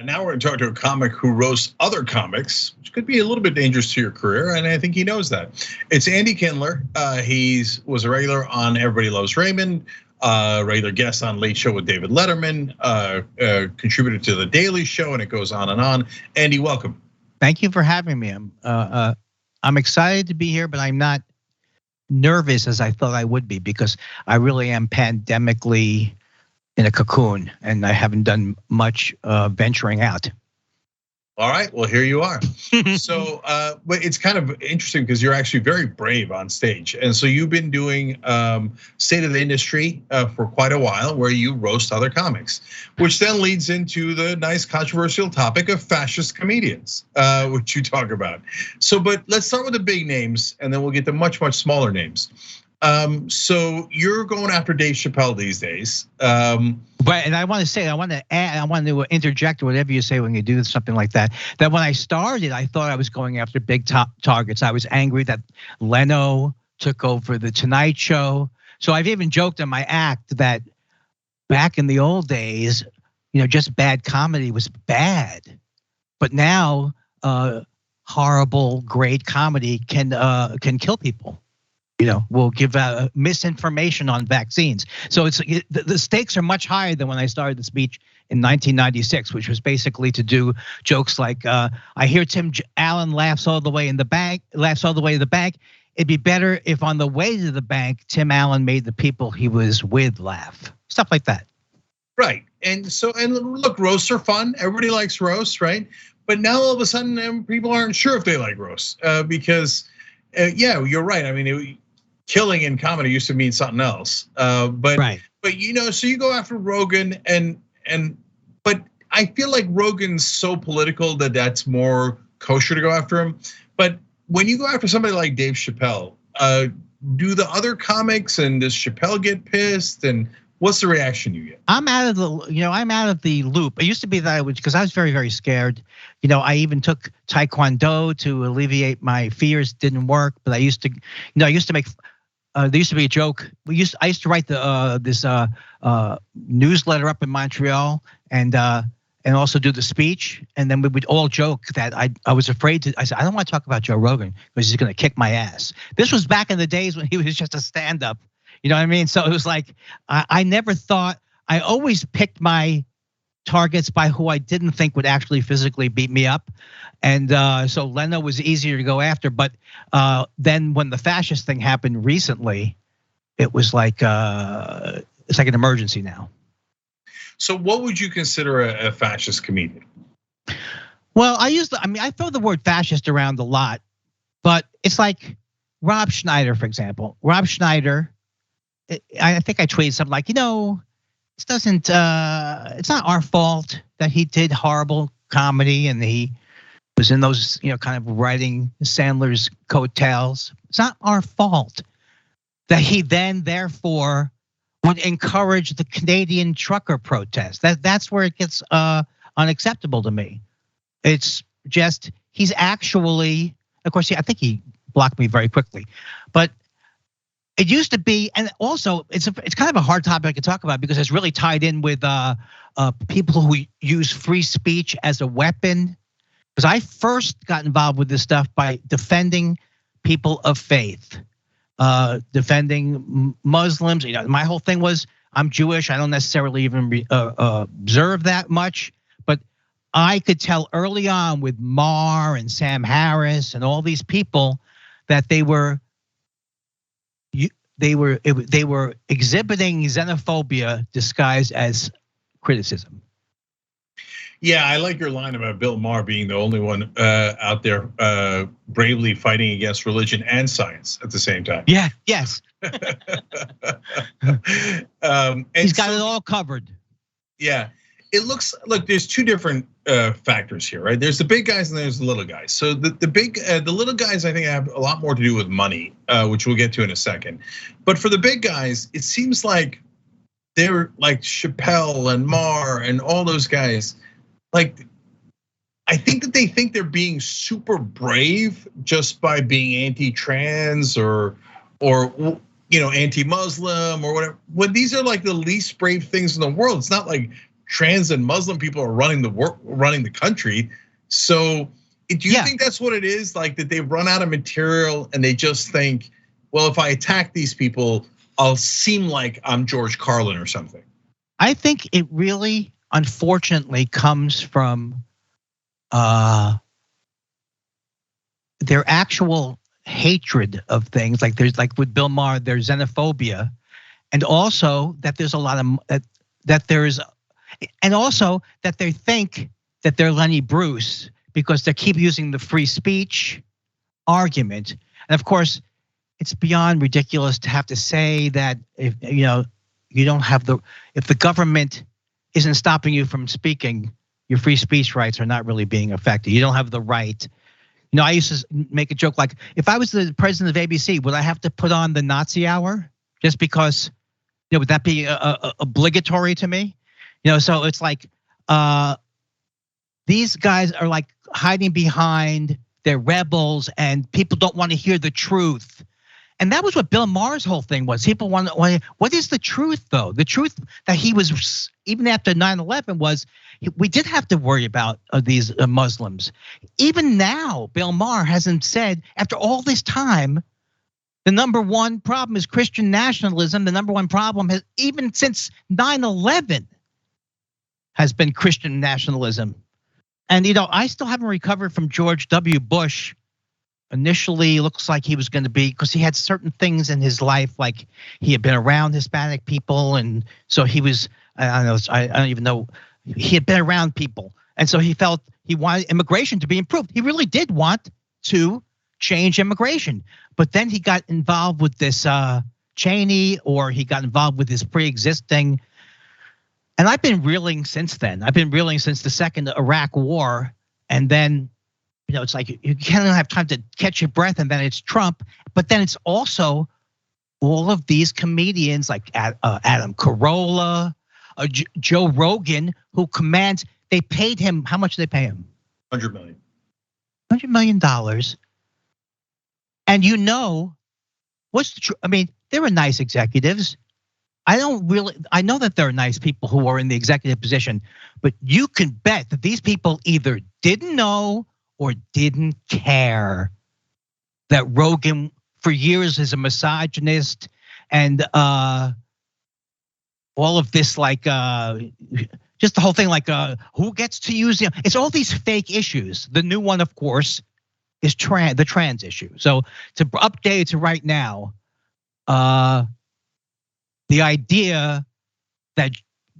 now we're going to talk to a comic who roasts other comics, which could be a little bit dangerous to your career, and I think he knows that. It's Andy Kindler. He was a regular on Everybody Loves Raymond, regular guest on Late Show with David Letterman, contributed to The Daily Show, and it goes on and on. Andy, welcome. Thank you for having me. I'm excited to be here, but I'm not nervous as I thought I would be because I really am pandemically in a cocoon and I haven't done much venturing out. All right, well, here you are. So, but it's kind of interesting because you're actually very brave on stage. And so you've been doing State of the Industry for quite a while where you roast other comics, which then leads into the nice controversial topic of fascist comedians, which you talk about. So, but let's start with the big names and then we'll get to much, much smaller names. So you're going after Dave Chappelle these days. But and I want to say, I want to interject or whatever you say when you do something like that. That when I started, I thought I was going after big top targets. I was angry that Leno took over the Tonight Show. So I've even joked in my act that back in the old days, just bad comedy was bad, but now horrible, great comedy can kill people. Will give misinformation on vaccines. So the stakes are much higher than when I started the speech in 1996, which was basically to do jokes like, I hear Tim Allen laughs all the way to the bank. It'd be better if on the way to the bank, Tim Allen made the people he was with laugh. Stuff like that. Right, and look, roasts are fun. Everybody likes roasts, right? But now all of a sudden, people aren't sure if they like roasts because, yeah, you're right. I mean, killing in comedy used to mean something else, but right. But so you go after Rogan but I feel like Rogan's so political that that's more kosher to go after him. But when you go after somebody like Dave Chappelle, do the other comics and does Chappelle get pissed and what's the reaction you get? I'm out of the loop. It used to be that because I was very, very scared. I even took Taekwondo to alleviate my fears. Didn't work, but I used to make. There used to be a joke. I used to write this newsletter up in Montreal and also do the speech. And then we would all joke that I was afraid to. I said I don't want to talk about Joe Rogan because he's going to kick my ass. This was back in the days when he was just a stand-up. You know what I mean? So it was like I never thought. I always picked my targets by who I didn't think would actually physically beat me up, and so Leno was easier to go after. But then when the fascist thing happened recently, it was like it's like an emergency now. So what would you consider a fascist comedian? Well, I throw the word fascist around a lot, but it's like Rob Schneider, for example. Rob Schneider. I think I tweeted something like, it's not our fault that he did horrible comedy and he was in those, kind of riding Sandler's coattails. It's not our fault that he then therefore would encourage the Canadian trucker protest. That's where it gets unacceptable to me. It's just he's actually, of course, I think he blocked me very quickly, but it used to be, and also it's kind of a hard topic to talk about because it's really tied in with people who use free speech as a weapon. Because I first got involved with this stuff by defending people of faith, defending Muslims. My whole thing was I'm Jewish. I don't necessarily even observe that much, but I could tell early on with Maher and Sam Harris and all these people that they were exhibiting xenophobia disguised as criticism. Yeah, I like your line about Bill Maher being the only one out there bravely fighting against religion and science at the same time. Yeah, yes. He's got it all covered. Yeah, look, there's two different factors here, right? There's the big guys and there's the little guys. So the little guys, I think, have a lot more to do with money, which we'll get to in a second. But for the big guys, it seems like they're like Chappelle and Maher and all those guys. Like, I think that they think they're being super brave just by being anti-trans or anti-Muslim or whatever. When these are like the least brave things in the world, it's not like trans and Muslim people are running the country. So do you think that's what it is? Like that they've run out of material and they just think, well, if I attack these people, I'll seem like I'm George Carlin or something. I think it really, unfortunately, comes from their actual hatred of things. Like there's like with Bill Maher, there's xenophobia, and also that there's a lot of and also that they think that they're Lenny Bruce because they keep using the free speech argument. And of course, it's beyond ridiculous to have to say that if you don't have if the government isn't stopping you from speaking, your free speech rights are not really being affected. You don't have the right. I used to make a joke like, if I was the president of ABC, would I have to put on the Nazi hour just because? Would that be obligatory to me? So it's like these guys are like hiding behind their rebels, and people don't want to hear the truth. And that was what Bill Maher's whole thing was. People want to, what is the truth though? The truth that he was, even after 9/11, was we did have to worry about these Muslims. Even now, Bill Maher hasn't said, after all this time, the number one problem is Christian nationalism. The number one problem has, even since 9/11, has been Christian nationalism. And I still haven't recovered from George W. Bush. Initially, looks like he was going to be, because he had certain things in his life, like he had been around Hispanic people, and so he was, I don't even know, he had been around people, and so he felt he wanted immigration to be improved. He really did want to change immigration, but then he got involved with this Cheney, or he got involved with this pre-existing, and I've been reeling since then. I've been reeling since the second Iraq War, and then. It's like you can't have time to catch your breath, and then it's Trump. But then it's also all of these comedians like Adam Carolla, Joe Rogan, who commands. They paid him. How much did they pay him? $100 million. $100 million. And what's the truth? I mean, they were nice executives. I know that there are nice people who are in the executive position, but you can bet that these people either didn't know or didn't care that Rogan for years is a misogynist, and all of this, like just the whole thing, like who gets to use it? It's all these fake issues. The new one, of course, is the trans issue. So to update to right now, the idea that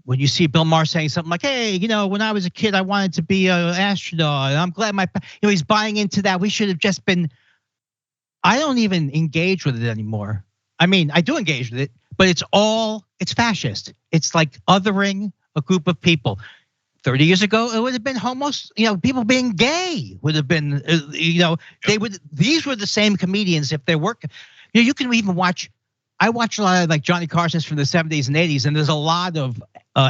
when you see Bill Maher saying something like, hey, when I was a kid, I wanted to be an astronaut, and I'm glad he's buying into that. We should have just been, I don't even engage with it anymore. I mean, I do engage with it, but it's fascist. It's like othering a group of people. 30 years ago, it would have been people being gay would have been, these were the same comedians if they were, you can even watch, I watch a lot of like Johnny Carson's from the 70s and 80s, and there's a lot of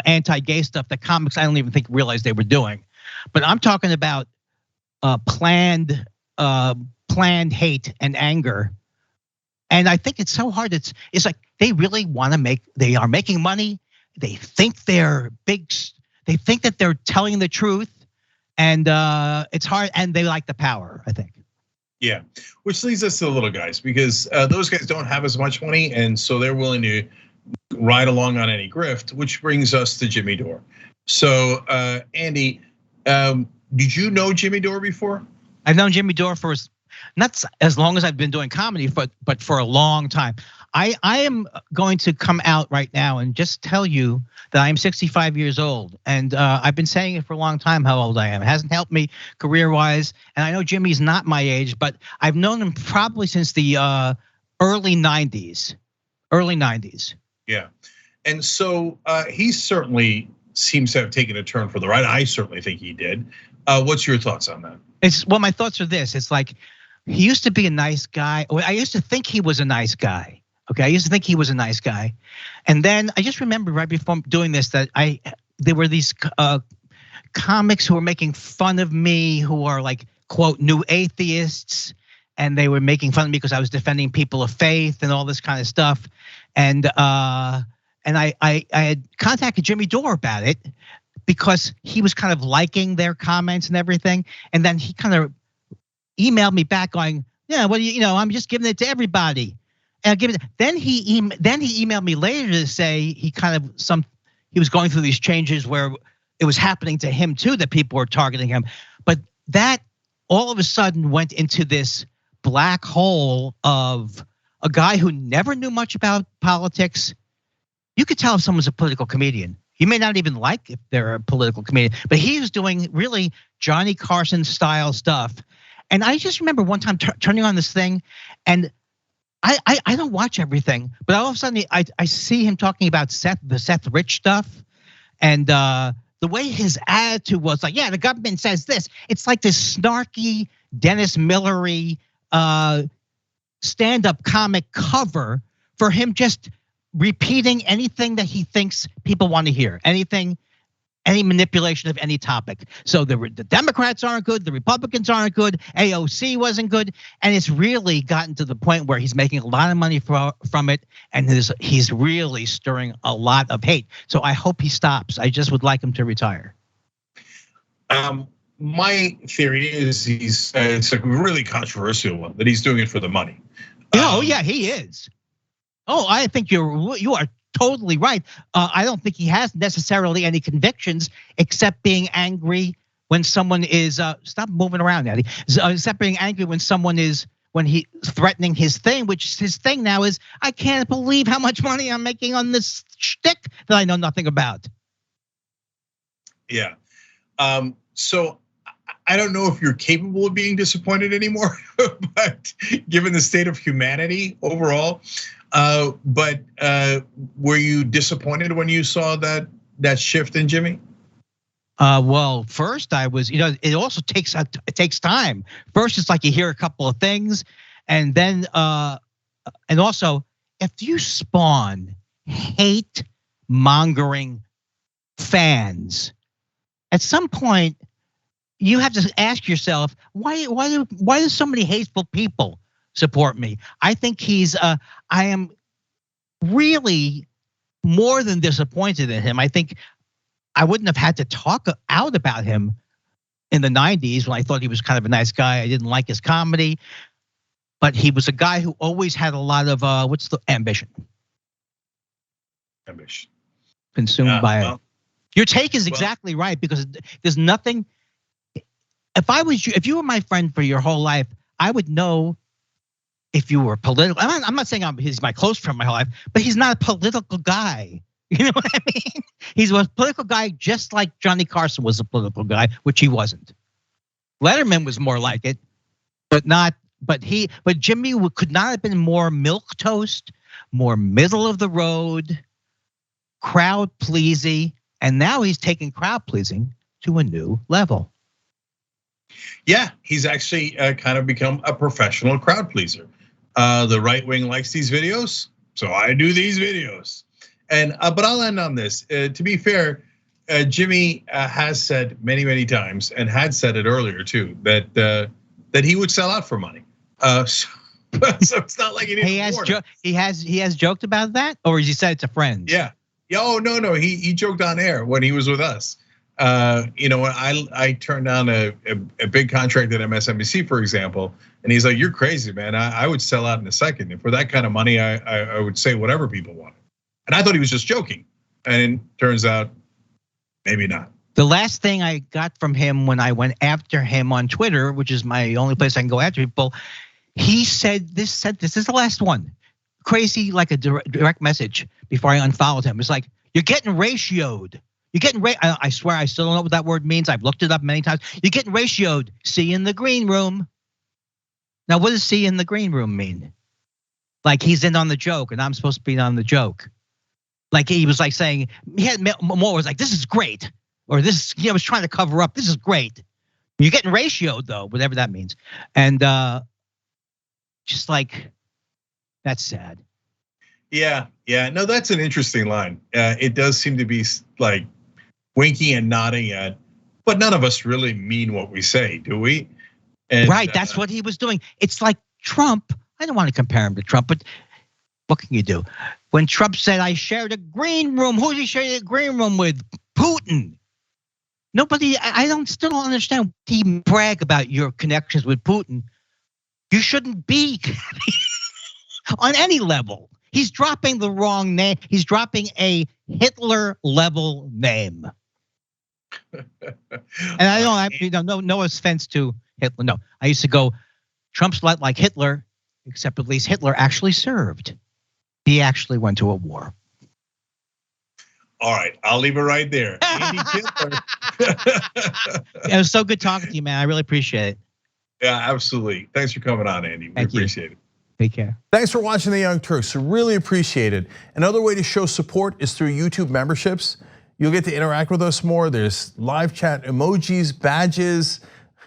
anti-gay stuff that comics I don't even think realized they were doing. But I'm talking about planned hate and anger. And I think it's so hard. It's like they really want to they are making money. They think they're big. They think that they're telling the truth, and it's hard. And they like the power, I think. Yeah, which leads us to the little guys, because those guys don't have as much money, and so they're willing to ride along on any grift, which brings us to Jimmy Dore. So, Andy, did you know Jimmy Dore before? I've known Jimmy Dore for not as long as I've been doing comedy, but for a long time. I am going to come out right now and just tell you that I'm 65 years old, and I've been saying it for a long time how old I am. It hasn't helped me career-wise, and I know Jimmy's not my age, but I've known him probably since the early 90s. Yeah, and so he certainly seems to have taken a turn for the right. I certainly think he did. What's your thoughts on that? My thoughts are this. It's like he used to be a nice guy. I used to think he was a nice guy. Okay, I used to think he was a nice guy, and then I just remembered right before doing this that there were these comics who were making fun of me, who are like quote new atheists, and they were making fun of me because I was defending people of faith and all this kind of stuff, and I had contacted Jimmy Dore about it because he was kind of liking their comments and everything. And then he kind of emailed me back going, yeah, well, I'm just giving it to everybody. And then he emailed me later to say he was going through these changes where it was happening to him too, that people were targeting him. But that all of a sudden went into this black hole of a guy who never knew much about politics. You could tell if someone's a political comedian. You may not even like if they're a political comedian, but he was doing really Johnny Carson style stuff. And I just remember one time turning on this thing, and I don't watch everything, but all of a sudden I see him talking about the Seth Rich stuff, and the way his attitude was like, yeah, the government says this. It's like this snarky Dennis Millery stand-up comic cover for him just repeating anything that he thinks people want to hear, any manipulation of any topic. So the Democrats aren't good, the Republicans aren't good, AOC wasn't good, and it's really gotten to the point where he's making a lot of money from it, and he's really stirring a lot of hate. So I hope he stops. I just would like him to retire. My theory is it's a really controversial one, that he's doing it for the money. Oh yeah, he is. Oh, I think you are totally right. I don't think he has necessarily any convictions except being angry when someone is stop moving around, Eddie. Except being angry when he's threatening his thing, which his thing now is, I can't believe how much money I'm making on this shtick that I know nothing about. Yeah. So I don't know if you're capable of being disappointed anymore, but given the state of humanity overall. But were you disappointed when you saw that shift in Jimmy? Well, first I was, it also takes time. First, it's like you hear a couple of things, and then and also if you spawn hate mongering fans, at some point you have to ask yourself, why do so many hateful people support me? I think I am really more than disappointed in him. I think I wouldn't have had to talk out about him in the 90s when I thought he was kind of a nice guy. I didn't like his comedy, but he was a guy who always had a lot of ambition. Consumed by it. Your take is exactly right, because there's nothing. If you were my friend for your whole life, I would know if you were political. I'm not saying he's my close friend my whole life, but he's not a political guy. You know what I mean? He's a political guy just like Johnny Carson was a political guy, which he wasn't. Letterman was more like it, but Jimmy could not have been more milquetoast, more middle of the road, crowd pleasing, and now he's taking crowd pleasing to a new level. Yeah, he's actually kind of become a professional crowd pleaser. The right wing likes these videos, so I do these videos. And but I'll end on this. To be fair, Jimmy has said many times, and had said it earlier too, that he would sell out for money. So it's not like he has joked about that, or has he said it to friends? Yeah. Oh no, he joked on air when he was with us. I turned down a big contract at MSNBC, for example, and he's like, "You're crazy, man. I would sell out in a second. And for that kind of money, I would say whatever people wanted." And I thought he was just joking, and it turns out maybe not. The last thing I got from him when I went after him on Twitter, which is my only place I can go after people, he said this is the last one. Crazy, like a direct message before I unfollowed him. It's like, you're getting ratioed. You're getting I swear I still don't know what that word means. I've looked it up many times. You're getting ratioed. See you in the green room. Now, what does see you in the green room mean? Like he's in on the joke and I'm supposed to be in on the joke. Like he was like saying, more was like, this is great. Or this, I was trying to cover up, this is great. You're getting ratioed though, whatever that means. And just like, that's sad. Yeah, no, that's an interesting line. It does seem to be like winking and nodding at, but none of us really mean what we say, do we? And, right, that's what he was doing. It's like Trump, I don't want to compare him to Trump, but what can you do? When Trump said, I shared a green room, who did he share a green room with? Putin. Nobody, still don't understand. Even brag about your connections with Putin. You shouldn't be on any level. He's dropping the wrong name. He's dropping a Hitler level name. And I don't, no offense to Hitler. No, I used to go, Trump's like Hitler, except at least Hitler actually served. He actually went to a war. All right, I'll leave it right there. Andy Kindler. It was so good talking to you, man. I really appreciate it. Yeah, absolutely. Thanks for coming on, Andy. We appreciate it. Take care. Thanks for watching The Young Turks. Really appreciate it. Another way to show support is through YouTube memberships. You'll get to interact with us more. There's live chat emojis, badges.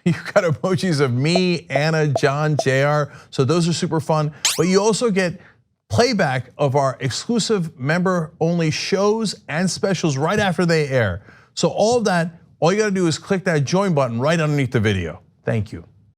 You've got emojis of me, Anna, John, JR. So those are super fun. But you also get playback of our exclusive member-only shows and specials right after they air. So all of that, all you gotta do is click that join button right underneath the video. Thank you.